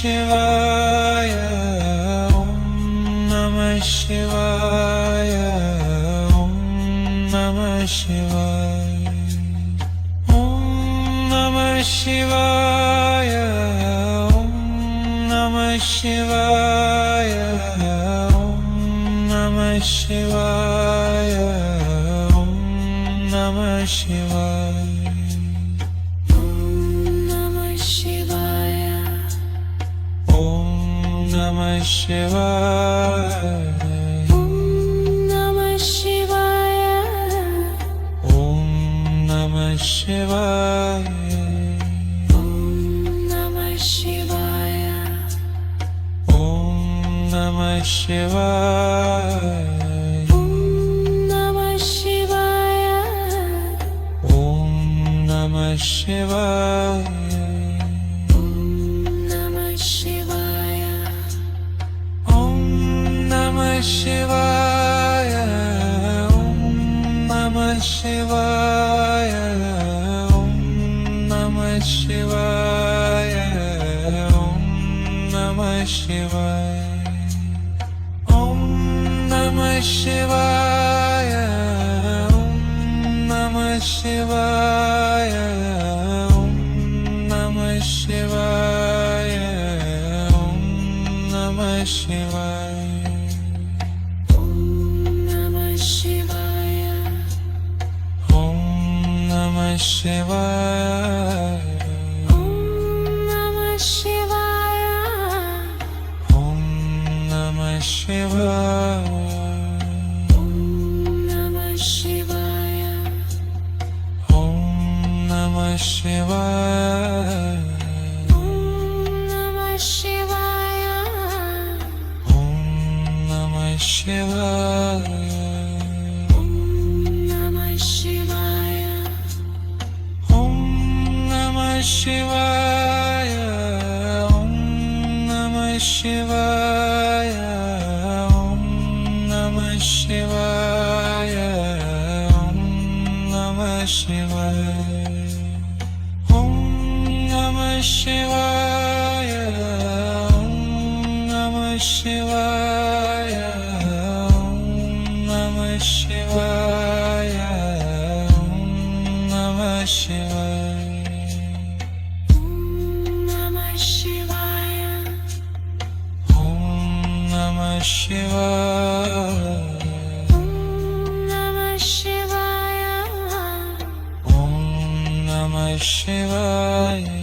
Shivaya, Om Namah Shivaya, Om Namah Shivaya, Om Namah Shivaya, Om Namah Shivaya, Om Namah Shivaya, Om Namah Shivaya. Namah Shivaya, Om Namah Shivaya, Om Namah Shivaya, Om Namah Shivaya, Om Namah Shivaya, Om Namah Shivaya, Om Namah Shivaya, Om Namah Shivaya, Om Namah Shivaya, Om Namah Shivaya, Om Namah Shivaya, Om Namah Shivaya, Om Namah Shivaya, Om Namah Shivaya, Om Namah Shivaya. Om Namah Shivaya, Om Namah Shivaya, Om Namah Shivaya, Om Namah Shivaya, Om Namah Shivaya, Om Namah Shivaya, Om Namah Shivaya, Om Namah Shivaya, Om Namah Shivaya, Om Namah Shivaya, Om Namah Shivaya, Om Namah Shivaya, Om Namah Shivaya, Om Namah Shivaya, Om Namah Shivaya, Om Namah Shivaya, Om Namah Shivaya, Om Namah Shivaya, Om Namah Shivaya, Om Namah Shivaya.